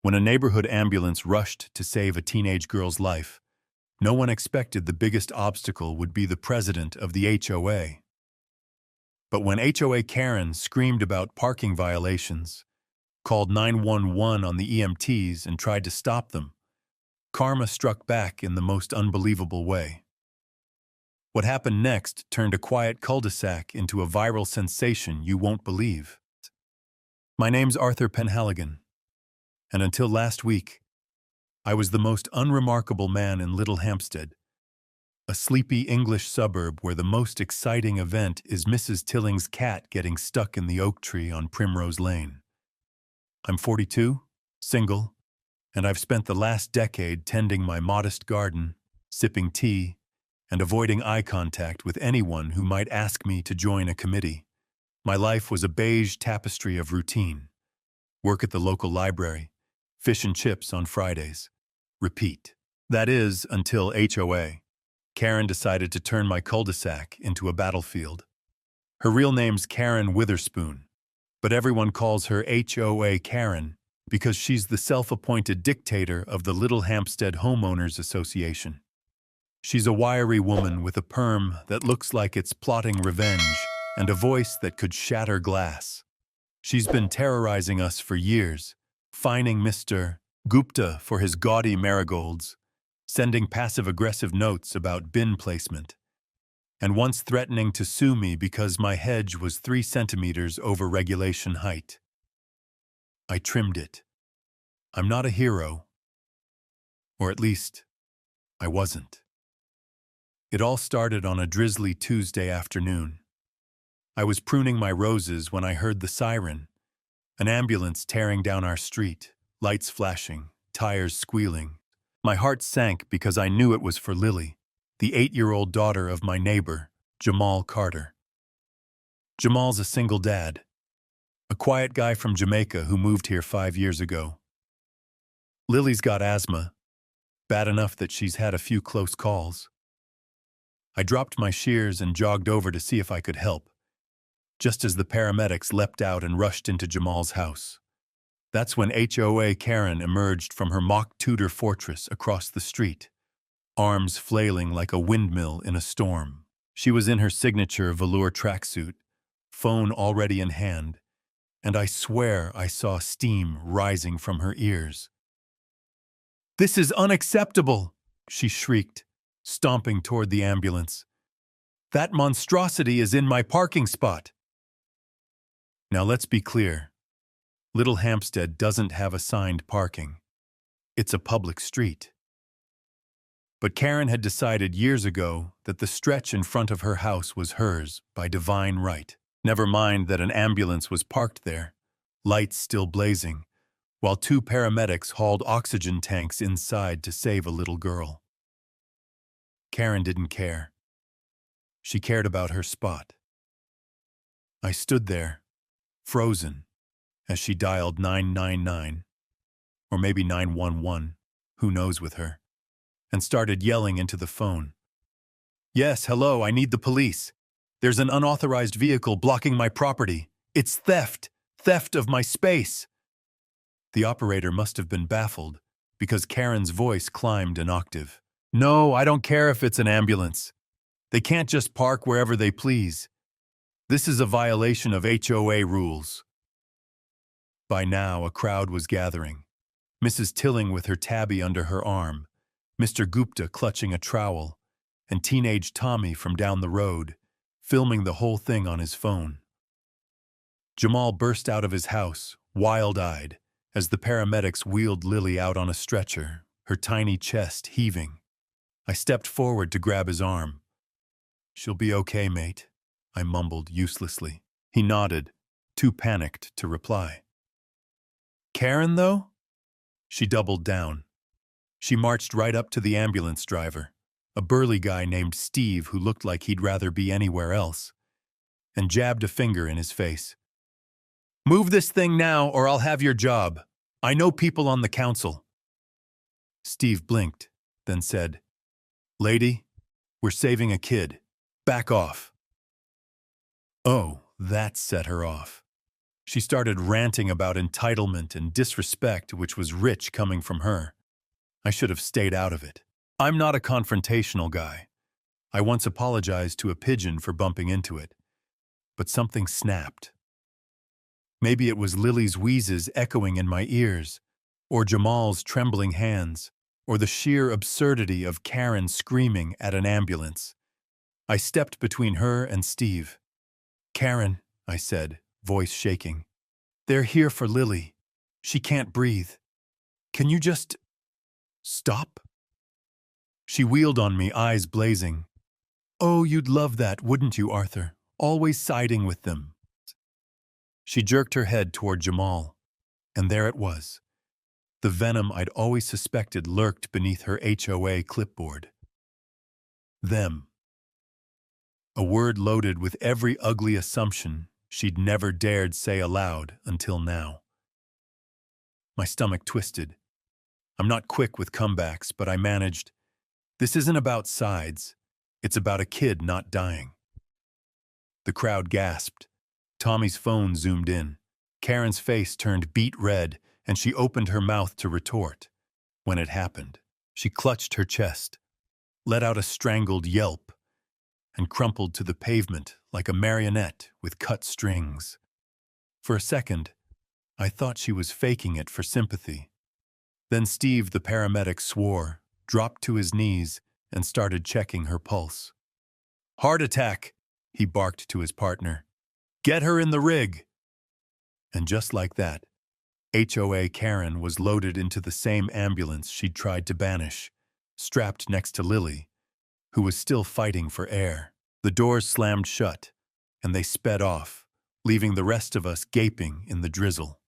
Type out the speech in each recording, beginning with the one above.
When a neighborhood ambulance rushed to save a teenage girl's life, no one expected the biggest obstacle would be the president of the HOA. But when HOA Karen screamed about parking violations, called 911 on the EMTs and tried to stop them, karma struck back in the most unbelievable way. What happened next turned a quiet cul-de-sac into a viral sensation you won't believe. My name's Arthur Penhaligon, and until last week, I was the most unremarkable man in Little Hampstead, a sleepy English suburb where the most exciting event is Mrs. Tilling's cat getting stuck in the oak tree on Primrose Lane. I'm 42, single, and I've spent the last decade tending my modest garden, sipping tea, and avoiding eye contact with anyone who might ask me to join a committee. My life was a beige tapestry of routine. Work at the local library, fish and chips on Fridays. Repeat. That is, until HOA. Karen decided to turn my cul-de-sac into a battlefield. Her real name's Karen Witherspoon, but everyone calls her HOA Karen because she's the self-appointed dictator of the Little Hampstead Homeowners Association. She's a wiry woman with a perm that looks like it's plotting revenge and a voice that could shatter glass. She's been terrorizing us for years, fining Mr. Gupta for his gaudy marigolds, sending passive-aggressive notes about bin placement, and once threatening to sue me because my hedge was 3 centimeters over regulation height. I trimmed it. I'm not a hero. Or at least, I wasn't. It all started on a drizzly Tuesday afternoon. I was pruning my roses when I heard the siren, an ambulance tearing down our street, lights flashing, tires squealing. My heart sank because I knew it was for Lily, the 8-year-old daughter of my neighbor, Jamal Carter. Jamal's a single dad, a quiet guy from Jamaica who moved here 5 years ago. Lily's got asthma, bad enough that she's had a few close calls. I dropped my shears and jogged over to see if I could help, just as the paramedics leapt out and rushed into Jamal's house. That's when HOA Karen emerged from her mock Tudor fortress across the street, arms flailing like a windmill in a storm. She was in her signature velour tracksuit, phone already in hand, and I swear I saw steam rising from her ears. "This is unacceptable!" she shrieked, stomping toward the ambulance. "That monstrosity is in my parking spot." Now let's be clear. Little Hampstead doesn't have assigned parking. It's a public street. But Karen had decided years ago that the stretch in front of her house was hers by divine right. Never mind that an ambulance was parked there, lights still blazing, while 2 paramedics hauled oxygen tanks inside to save a little girl. Karen didn't care. She cared about her spot. I stood there, frozen, as she dialed 999, or maybe 911, who knows with her, and started yelling into the phone. "Yes, hello, I need the police. There's an unauthorized vehicle blocking my property. It's theft of my space." The operator must have been baffled, because Karen's voice climbed an octave. "No, I don't care if it's an ambulance. They can't just park wherever they please. This is a violation of HOA rules." By now, a crowd was gathering. Mrs. Tilling with her tabby under her arm, Mr. Gupta clutching a trowel, and teenage Tommy from down the road, filming the whole thing on his phone. Jamal burst out of his house, wild-eyed, as the paramedics wheeled Lily out on a stretcher, her tiny chest heaving. I stepped forward to grab his arm. "She'll be okay, mate," I mumbled uselessly. He nodded, too panicked to reply. "Karen, though?" She doubled down. She marched right up to the ambulance driver, a burly guy named Steve who looked like he'd rather be anywhere else, and jabbed a finger in his face. "Move this thing now or I'll have your job. I know people on the council." Steve blinked, then said, "Lady, we're saving a kid. Back off." Oh, that set her off. She started ranting about entitlement and disrespect, which was rich coming from her. I should have stayed out of it. I'm not a confrontational guy. I once apologized to a pigeon for bumping into it, but something snapped. Maybe it was Lily's wheezes echoing in my ears, or Jamal's trembling hands, or the sheer absurdity of Karen screaming at an ambulance. I stepped between her and Steve. "Karen," I said, voice shaking. "They're here for Lily. She can't breathe. Can you just stop?" She wheeled on me, eyes blazing. "Oh, you'd love that, wouldn't you, Arthur? Always siding with them." She jerked her head toward Jamal, and there it was. The venom I'd always suspected lurked beneath her HOA clipboard. Them. A word loaded with every ugly assumption she'd never dared say aloud until now. My stomach twisted. I'm not quick with comebacks, but I managed. "This isn't about sides. It's about a kid not dying." The crowd gasped. Tommy's phone zoomed in. Karen's face turned beet red, and she opened her mouth to retort. When it happened, she clutched her chest, let out a strangled yelp, and crumpled to the pavement like a marionette with cut strings. For a second, I thought she was faking it for sympathy. Then Steve, the paramedic, swore, dropped to his knees, and started checking her pulse. "Heart attack," he barked to his partner. "Get her in the rig." And just like that, HOA Karen was loaded into the same ambulance she'd tried to banish, strapped next to Lily, who was still fighting for air. The doors slammed shut, and they sped off, leaving the rest of us gaping in the drizzle.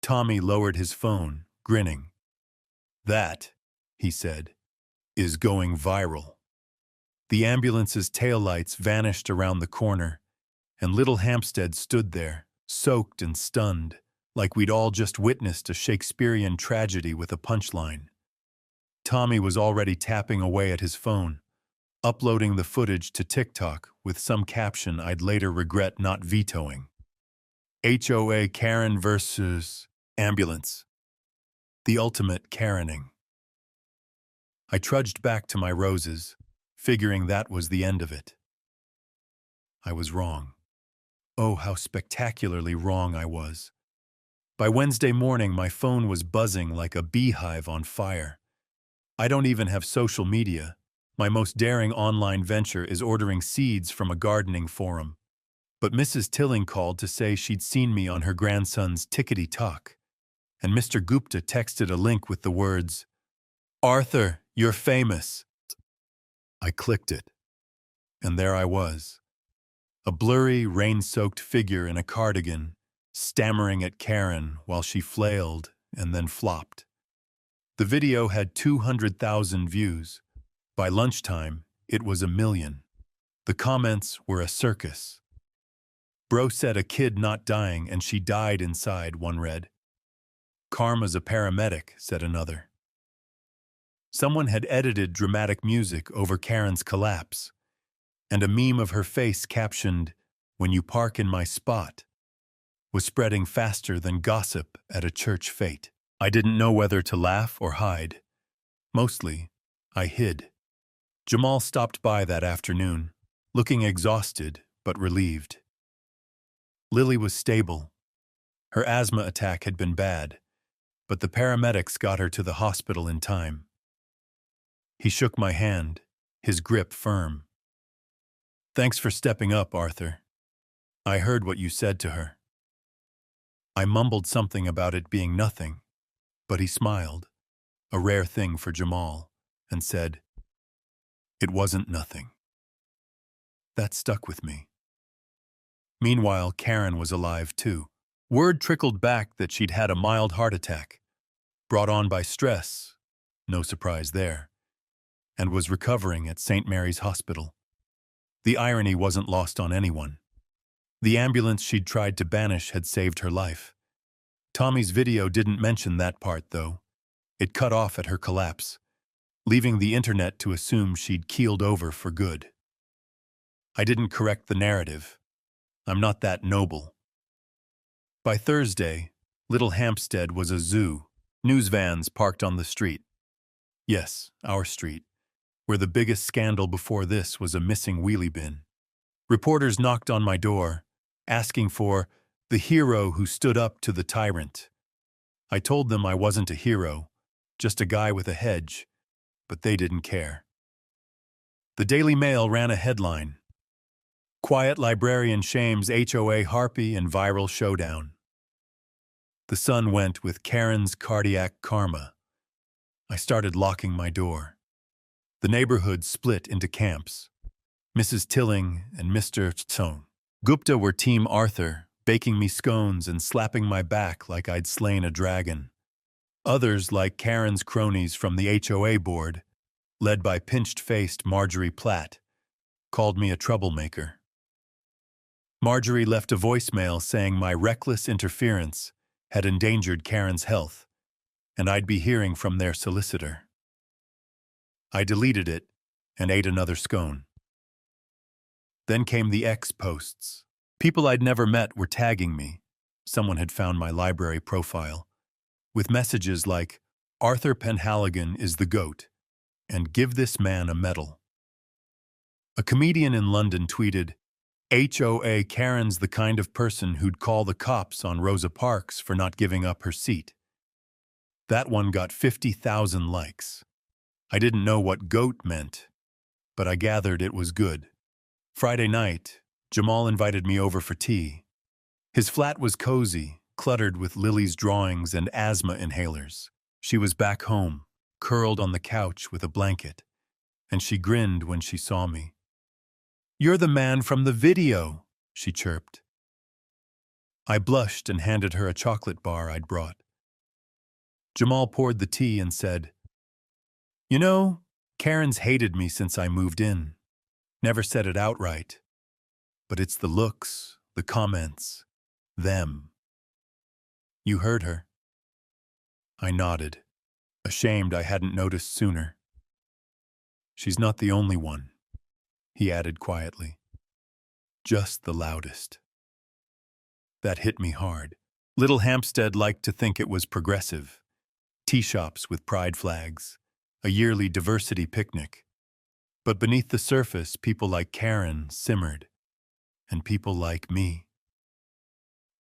Tommy lowered his phone, grinning. "That," he said, "is going viral." The ambulance's taillights vanished around the corner, and Little Hampstead stood there, soaked and stunned, like we'd all just witnessed a Shakespearean tragedy with a punchline. Tommy was already tapping away at his phone, uploading the footage to TikTok with some caption I'd later regret not vetoing. HOA Karen versus ambulance. The ultimate Karening. I trudged back to my roses, figuring that was the end of it. I was wrong. Oh, how spectacularly wrong I was. By Wednesday morning, my phone was buzzing like a beehive on fire. I don't even have social media. My most daring online venture is ordering seeds from a gardening forum. But Mrs. Tilling called to say she'd seen me on her grandson's tickety-tock, and Mr. Gupta texted a link with the words, "Arthur, you're famous." I clicked it, and there I was. A blurry, rain-soaked figure in a cardigan, stammering at Karen while she flailed and then flopped. The video had 200,000 views. By lunchtime, it was 1 million. The comments were a circus. "Bro said a kid not dying and she died inside," one read. "Karma's a paramedic," said another. Someone had edited dramatic music over Karen's collapse, and a meme of her face captioned, "When you park in my spot," was spreading faster than gossip at a church fete. I didn't know whether to laugh or hide. Mostly, I hid. Jamal stopped by that afternoon, looking exhausted but relieved. Lily was stable. Her asthma attack had been bad, but the paramedics got her to the hospital in time. He shook my hand, his grip firm. "Thanks for stepping up, Arthur. I heard what you said to her." I mumbled something about it being nothing, but he smiled, a rare thing for Jamal, and said, "It wasn't nothing." That stuck with me. Meanwhile, Karen was alive too. Word trickled back that she'd had a mild heart attack, brought on by stress, no surprise there, and was recovering at St. Mary's Hospital. The irony wasn't lost on anyone. The ambulance she'd tried to banish had saved her life. Tommy's video didn't mention that part, though. It cut off at her collapse, leaving the internet to assume she'd keeled over for good. I didn't correct the narrative. I'm not that noble. By Thursday, Little Hampstead was a zoo, news vans parked on the street. Yes, our street, where the biggest scandal before this was a missing wheelie bin. Reporters knocked on my door, asking for the hero who stood up to the tyrant. I told them I wasn't a hero, just a guy with a hedge, but they didn't care. The Daily Mail ran a headline: Quiet Librarian Shames HOA Harpy in Viral Showdown. The Sun went with Karen's cardiac karma. I started locking my door. The neighborhood split into camps. Mrs. Tilling and Mr. Tsone Gupta were Team Arthur, baking me scones and slapping my back like I'd slain a dragon. Others, like Karen's cronies from the HOA board, led by pinched-faced Marjorie Platt, called me a troublemaker. Marjorie left a voicemail saying my reckless interference had endangered Karen's health, and I'd be hearing from their solicitor. I deleted it and ate another scone. Then came the X posts. People I'd never met were tagging me. Someone had found my library profile, with messages like, "Arthur Penhaligon is the GOAT, and give this man a medal." A comedian in London tweeted, "HOA Karen's the kind of person who'd call the cops on Rosa Parks for not giving up her seat." That one got 50,000 likes. I didn't know what GOAT meant, but I gathered it was good. Friday night, Jamal invited me over for tea. His flat was cozy, cluttered with Lily's drawings and asthma inhalers. She was back home, curled on the couch with a blanket, and she grinned when she saw me. "You're the man from the video," she chirped. I blushed and handed her a chocolate bar I'd brought. Jamal poured the tea and said, "You know, Karen's hated me since I moved in. Never said it outright. But it's the looks, the comments, them." "You heard her." I nodded, ashamed I hadn't noticed sooner. "She's not the only one," he added quietly. "Just the loudest." That hit me hard. Little Hampstead liked to think it was progressive. Tea shops with pride flags, a yearly diversity picnic. But beneath the surface, people like Karen simmered, and people like me.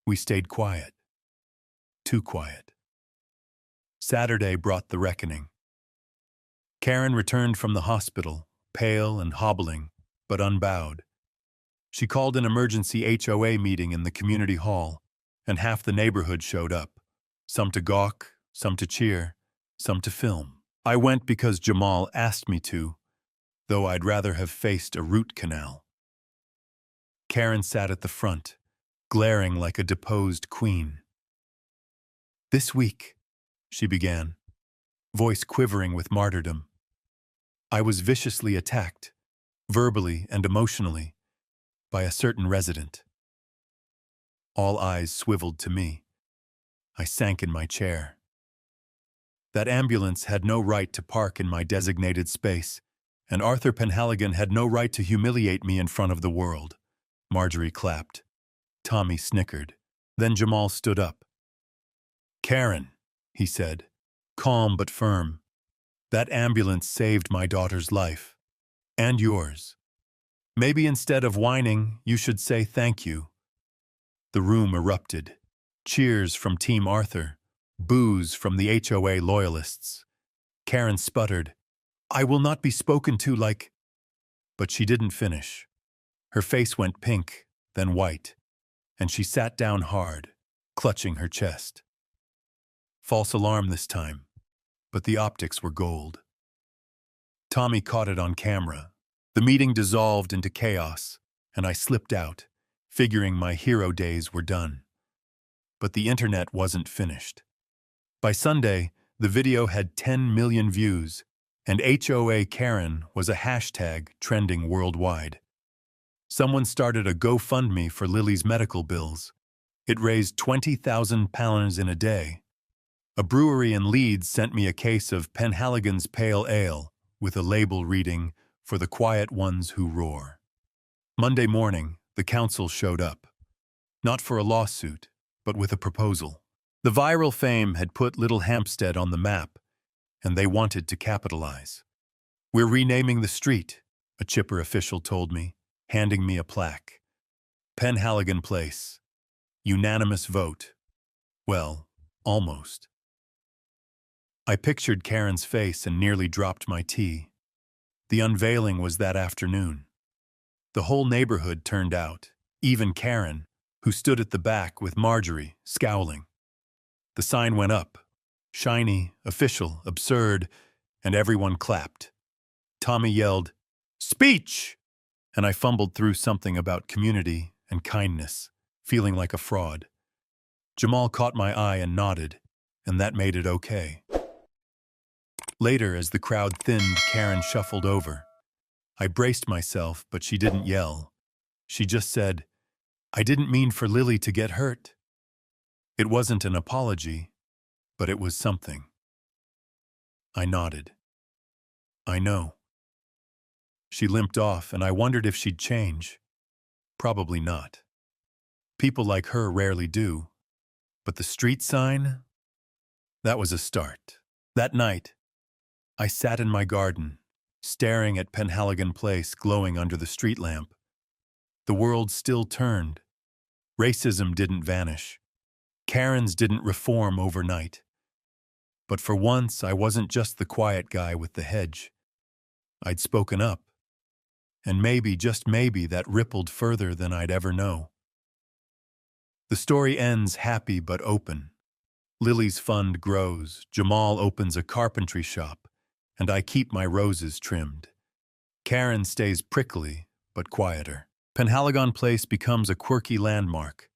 We stayed quiet. Too quiet. Saturday brought the reckoning. Karen returned from the hospital, pale and hobbling, but unbowed. She called an emergency HOA meeting in the community hall, and half the neighborhood showed up, some to gawk, some to cheer, some to film. I went because Jamal asked me to, though I'd rather have faced a root canal. Karen sat at the front, glaring like a deposed queen. "This week," she began, voice quivering with martyrdom, "I was viciously attacked, verbally and emotionally, by a certain resident." All eyes swiveled to me. I sank in my chair. That ambulance had no right to park in my designated space, and Arthur Penhaligon had no right to humiliate me in front of the world. Marjorie clapped. Tommy snickered. Then Jamal stood up. "Karen," he said, calm but firm, "that ambulance saved my daughter's life. And yours. Maybe instead of whining, you should say thank you." The room erupted. Cheers from Team Arthur. Boos from the HOA loyalists. Karen sputtered, "I will not be spoken to like—" But she didn't finish. Her face went pink, then white, and she sat down hard, clutching her chest. False alarm this time, but the optics were gold. Tommy caught it on camera. The meeting dissolved into chaos, and I slipped out, figuring my hero days were done. But the internet wasn't finished. By Sunday, the video had 10 million views, and HOA Karen was a hashtag trending worldwide. Someone started a GoFundMe for Lily's medical bills. It raised £20,000 in a day. A brewery in Leeds sent me a case of Penhaligon's Pale Ale with a label reading, "For the quiet ones who roar." Monday morning, the council showed up. Not for a lawsuit, but with a proposal. The viral fame had put Little Hampstead on the map, and they wanted to capitalize. "We're renaming the street," a chipper official told me, handing me a plaque. "Penhaligon Place. Unanimous vote." Well, almost. I pictured Karen's face and nearly dropped my tea. The unveiling was that afternoon. The whole neighborhood turned out, even Karen, who stood at the back with Marjorie, scowling. The sign went up. Shiny, official, absurd, and everyone clapped. Tommy yelled, "Speech!" And I fumbled through something about community and kindness, feeling like a fraud. Jamal caught my eye and nodded, and that made it okay. Later, as the crowd thinned, Karen shuffled over. I braced myself, but she didn't yell. She just said, "I didn't mean for Lily to get hurt." It wasn't an apology, but it was something. I nodded. "I know." She limped off, and I wondered if she'd change. Probably not. People like her rarely do. But the street sign? That was a start. That night, I sat in my garden, staring at Penhaligon Place glowing under the street lamp. The world still turned. Racism didn't vanish. Karens didn't reform overnight. But for once, I wasn't just the quiet guy with the hedge. I'd spoken up. And maybe, just maybe, that rippled further than I'd ever know. The story ends happy but open. Lily's fund grows, Jamal opens a carpentry shop, and I keep my roses trimmed. Karen stays prickly but quieter. Penhaligon Place becomes a quirky landmark,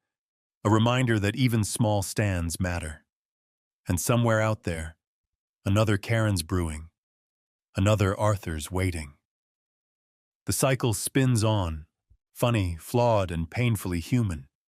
a reminder that even small stands matter. And somewhere out there, another Karen's brewing, another Arthur's waiting. The cycle spins on, funny, flawed, and painfully human.